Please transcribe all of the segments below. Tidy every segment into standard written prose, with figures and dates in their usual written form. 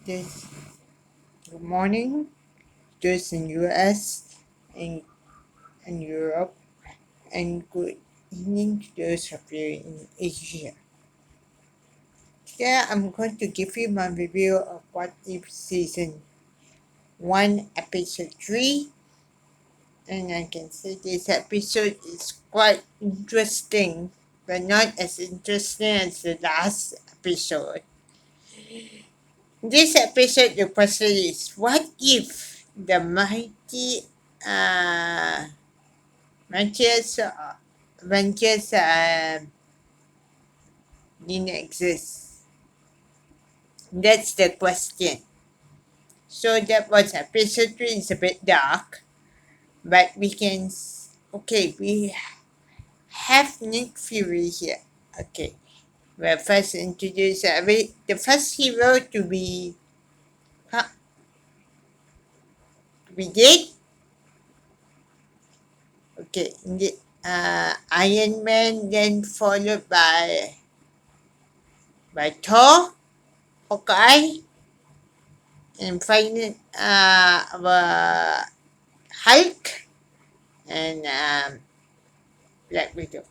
This good morning, those in US and, and Europe, and good evening to those of you in Asia. Today I'm going to give you my review of What If Season 1, Episode 3, and I can say this episode is quite interesting, but not as interesting as the last episode. This episode, the question is what if the mighty uh, Manchester Avengers didn't exist? That's the question. So that was episode 3 is a bit dark, but we can. Okay, we have Nick Fury here. Okay, we'll first introduce the first hero huh, to be dead. Okay, Iron Man, then followed by Thor, Hawkeye, and finally our Hulk and Black Widow.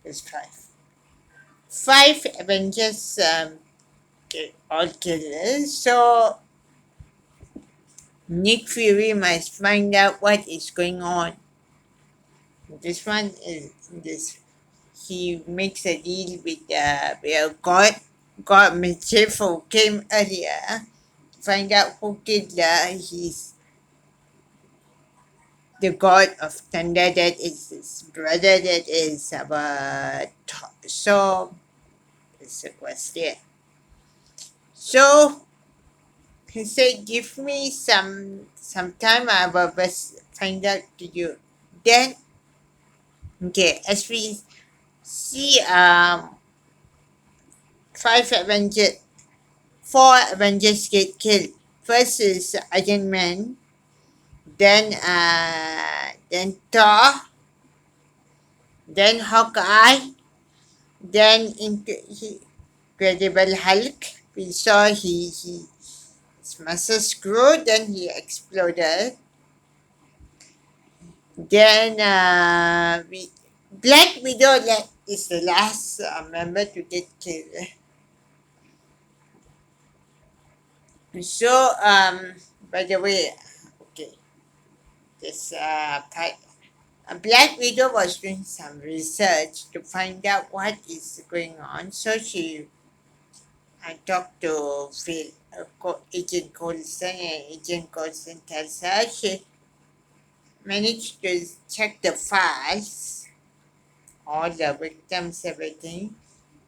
There's five. Five Avengers, all killers. So Nick Fury must find out what is going on. This one is this. He makes a deal with God Mischief who came earlier. Find out who killed the god of thunder, that is his brother, that is our so it's a question. So he said, give me some time, I will best find out to you. Then okay, as we see, five Avengers, four Avengers get killed. First is Iron Man, then Thor, then Hawkeye, then Incredible Hulk. We saw his muscles grew, then he exploded. Then Black Widow is the last member to get killed. So by the way, okay, this Black Widow was doing some research to find out what is going on. So I talked to Agent Colson, and Agent Colson tells her she managed to check the files, all the victims, everything.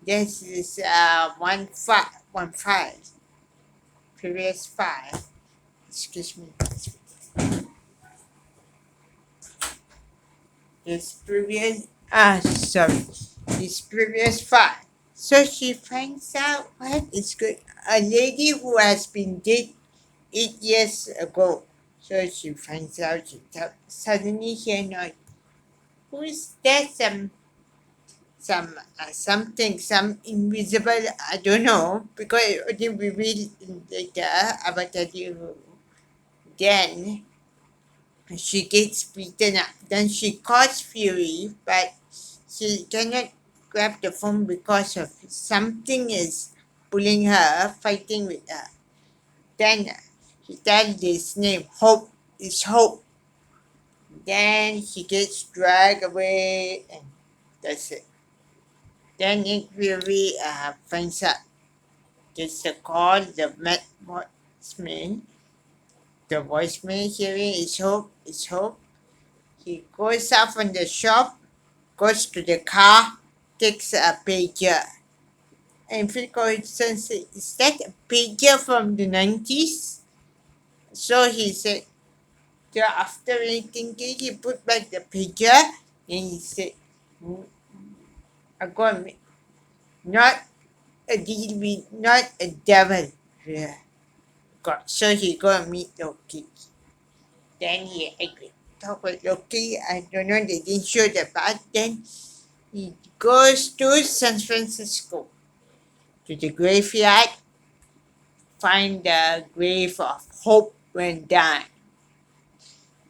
This is one file, previous file. Excuse me. Sorry, this previous file. So she finds out what is good. A lady who has been dead 8 years ago. So she finds out, suddenly hear noise. Who is that? Some invisible, I don't know, because it only revealed later. I will tell you who. Then she gets beaten up. Then she calls Fury, but she cannot grab the phone because of something is pulling her, fighting with her. Then he tells his name, Hope is Hope. Then he gets dragged away, and that's it. Then Nick Fury finds out, gets the call, the voicemail. The voicemail hearing is Hope, is Hope. He goes out from the shop, goes to the car, takes a pager. And Phil Collison said, is that a pager from the 90s? So he said, so after thinking, he put back the pager and he said, I'm going to not a deal with, not a devil. Yeah. God. So he go and meet Loki. Then he agreed. Talk with Loki. I don't know, they didn't show the part. Then he goes to San Francisco, to the graveyard, find the grave of Hope when dying.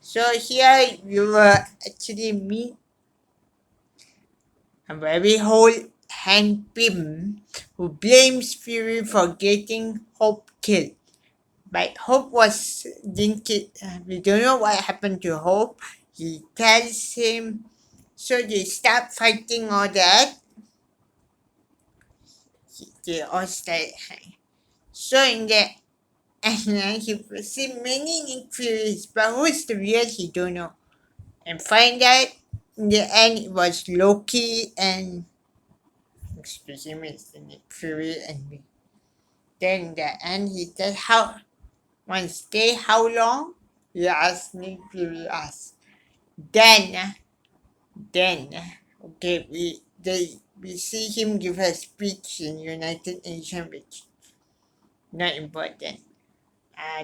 So here you will actually meet a very old hand Pym who blames Fury for getting Hope killed. But Hope was didn't kill. We don't know what happened to Hope. He tells him, so they start fighting all that. They all start. So in the and then he see many Nick Furies, but who's the real he don't know. And find out in the end it was Loki and excuse me, it's the Nick Fury and me. Then in the end he said how one stay how long? He asked Nick Fury asked. Then okay we see him give a speech in United Nations which not important.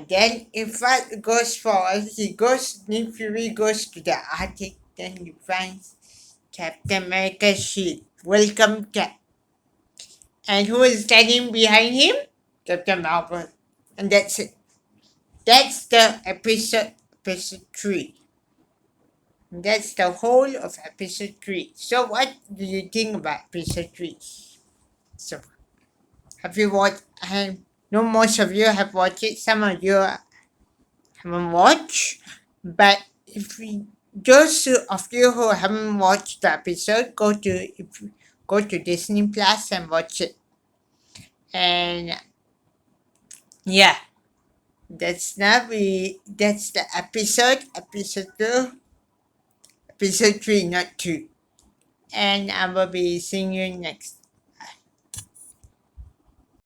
Then if what goes forward, Nick Fury goes to the Arctic, then he finds Captain America's shield. Welcome, Cap. And who is standing behind him? Captain Marvel. And that's it. That's the episode 3. That's the whole of episode 3. So what do you think about episode 3? So have you watched? I know most of you have watched it. Some of you haven't watched. But if we, those of you who haven't watched the episode, go to Disney Plus and watch it. And yeah, that's the episode 2, episode 3, not 2. And I will be seeing you next.